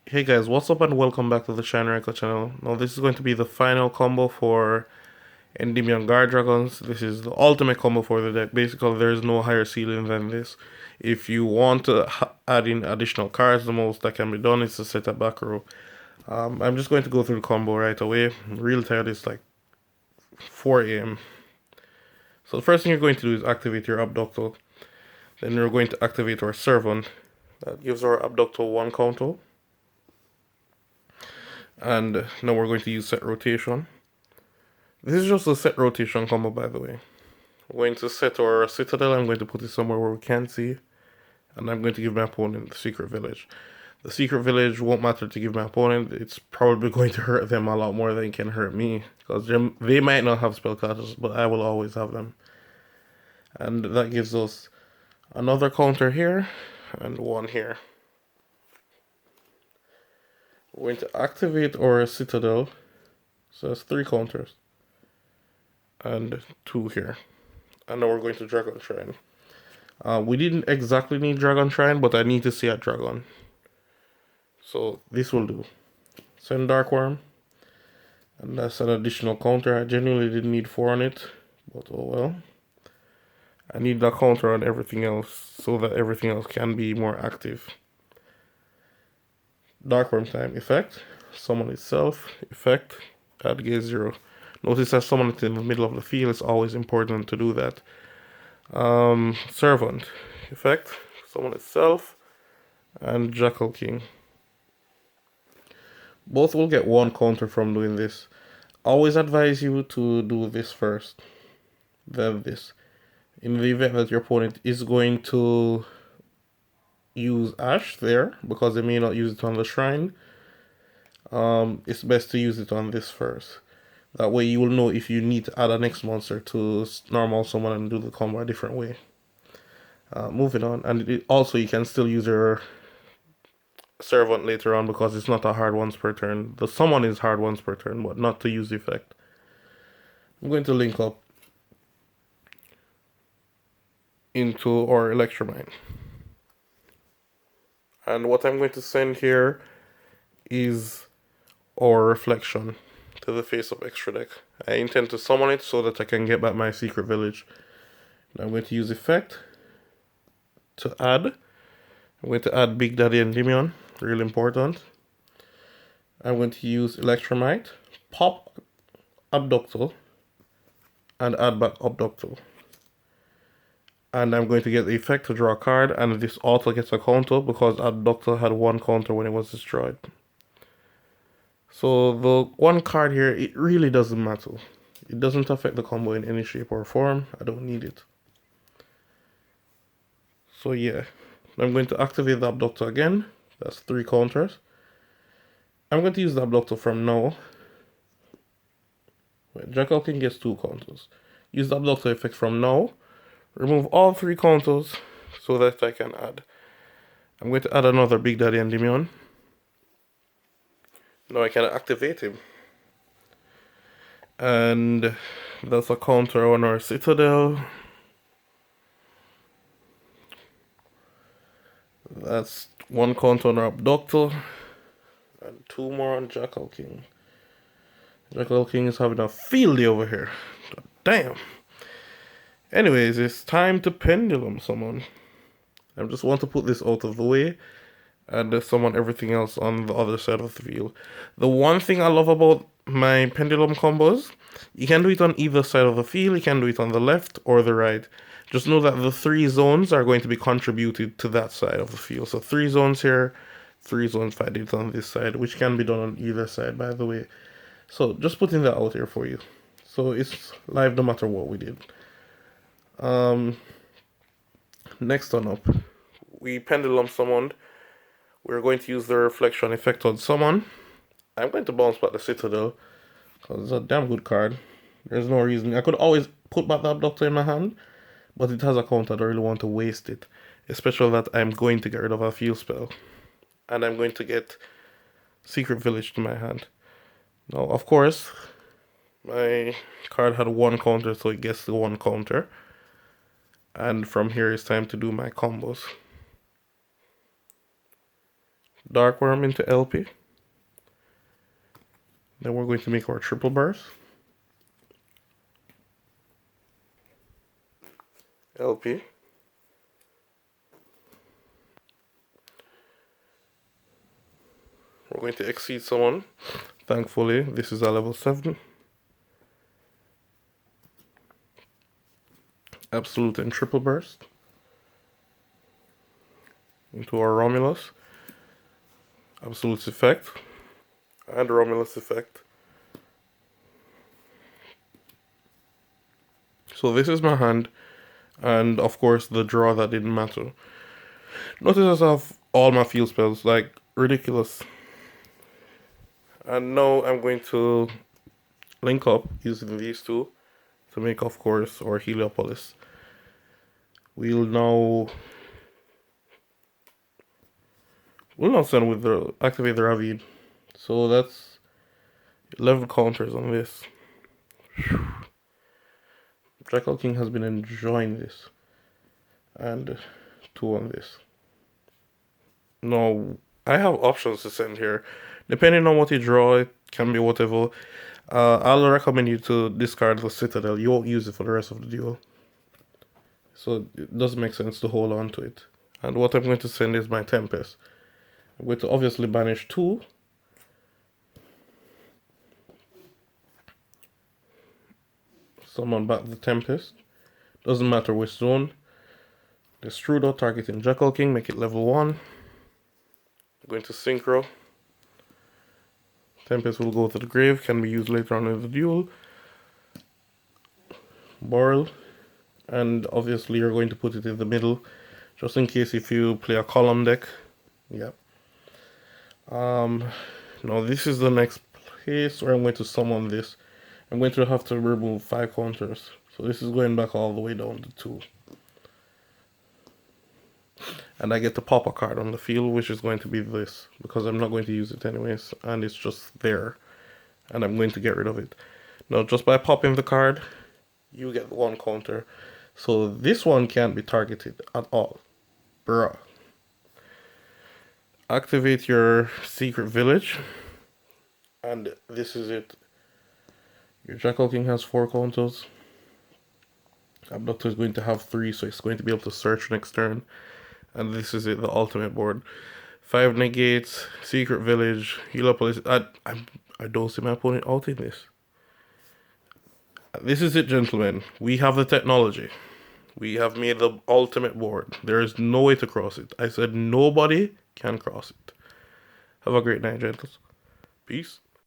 Hey guys, what's up and welcome back to the Shine Record channel. Now this is going to be the final combo for Endymion Guardragons. This is the ultimate combo for the deck. Basically, there is no higher ceiling than this. If you want to add in additional cards, the most that can be done is to set a back row. I'm just going to go through the combo right away. I'm real tired, it's like 4 a.m. So the first thing you're going to do is activate your Abductor. Then you're going to activate our Servant. That gives our Abductor 1 counter. And now we're going to use set rotation. This is just a set rotation combo, by the way. We're going to set our citadel. I'm going to put it somewhere where we can't see. And I'm going to give my opponent the secret village. The secret village won't matter to give my opponent. It's probably going to hurt them a lot more than it can hurt me. Because they might not have spellcasters, but I will always have them. And that gives us another counter here and one here. We're going to activate our citadel. So that's 3 counters. And 2 here. And now we're going to Dragon Shrine. We didn't exactly need Dragon Shrine, but I need to see a dragon. So this will do. Send Dark Worm. And that's an additional counter. I genuinely didn't need 4 on it. But oh well. I need that counter on everything else so that everything else can be more active. Dark Worm time. Effect. Summon itself. Effect. Add gauge 0. Notice that summon it in the middle of the field. It's always important to do that. Servant. Effect. Summon itself. And Jackal King. Both will get 1 counter from doing this. Always advise you to do this first. Then this. In the event that your opponent is going to use Ash there, because they may not use it on the shrine, it's best to use it on this first. That way you will know if you need to add a next monster to normal summon and do the combo a different way. Moving on, and also you can still use your Servant later on because it's not a hard once per turn. The summon is hard once per turn, but not to use the effect. I'm going to link up into our Electromine. And what I'm going to send here is our Reflection to the face of extra deck. I intend to summon it so that I can get back my secret village. Now I'm going to use effect to add. I'm going to add Big Daddy Endymion, real important. I'm going to use Electromite, pop Abductor, and add back Abductor. And I'm going to get the effect to draw a card, and this auto gets a counter because Abductor had 1 counter when it was destroyed. So the 1 card here, it really doesn't matter. It doesn't affect the combo in any shape or form. I don't need it. So yeah, I'm going to activate the Abductor again. That's 3 counters. I'm going to use the Abductor from now. Wait, Jackal King gets 2 counters. Use the Abductor effect from now. Remove all 3 counters so that I can add. I'm going to add another Big Daddy Endymion. Now I can activate him. And that's a counter on our Citadel. That's 1 counter on our Abductor. And 2 more on Jackal King. Jackal King is having a field day over here. Damn. Anyways, it's time to Pendulum summon. I just want to put this out of the way and summon everything else on the other side of the field. The one thing I love about my Pendulum combos, you can do it on either side of the field, you can do it on the left or the right. Just know that the 3 zones are going to be contributed to that side of the field. So 3 zones here, 3 zones if I did it on this side, which can be done on either side, by the way. So just putting that out here for you. So it's live no matter what we did. Next on up, we Pendulum summoned. We're going to use the Reflection effect on summon. I'm going to bounce back the Citadel because it's a damn good card. There's no reason. I could always put back the Abductor in my hand, but it has a counter. I don't really want to waste it, especially that I'm going to get rid of a field spell, and I'm going to get Secret Village to my hand. Now, of course, my card had 1 counter, so it gets the 1 counter. And from here it's time to do my combos. Dark Worm into LP. Then we're going to make our triple burst. LP. We're going to exceed someone. Thankfully, this is a level 7. Absolute and triple burst. Into our Romulus. Absolute effect. And Romulus effect. So this is my hand. And of course the draw that didn't matter. Notice I have all my field spells, like ridiculous. And now I'm going to link up using these two to make, of course, our Heliopolis. We'll now send with the activate the Ravine. So that's 11 counters on this. Jackal King has been enjoying this. And 2 on this. Now, I have options to send here. Depending on what you draw, it can be whatever. I'll recommend you to discard the Citadel. You won't use it for the rest of the duel. So it doesn't make sense to hold on to it. And what I'm going to send is my Tempest. I'm going to obviously banish 2. Summon back the Tempest. Doesn't matter which zone. Destrudo targeting Jackal King, make it level 1. I'm going to Synchro. Tempest will go to the grave, can be used later on in the duel. Boral. And obviously you're going to put it in the middle, just in case if you play a column deck. Yeah. Now this is the next place where I'm going to summon this. I'm going to have to remove 5 counters. So this is going back all the way down to 2. And I get to pop a card on the field, which is going to be this, because I'm not going to use it anyways, and it's just there. And I'm going to get rid of it. Now, just by popping the card, you get 1 counter. So this one can't be targeted at all. Bruh. Activate your secret village. And this is it. Your Jackal King has 4 counters. Abductor is going to have 3, so it's going to be able to search next turn. And this is it, the ultimate board. 5 negates, secret village, Heliopolis. I don't see my opponent out in this. This is it, gentlemen. We have the technology. We have made the ultimate board. There is no way to cross it. I said nobody can cross it. Have a great night, gentles. Peace.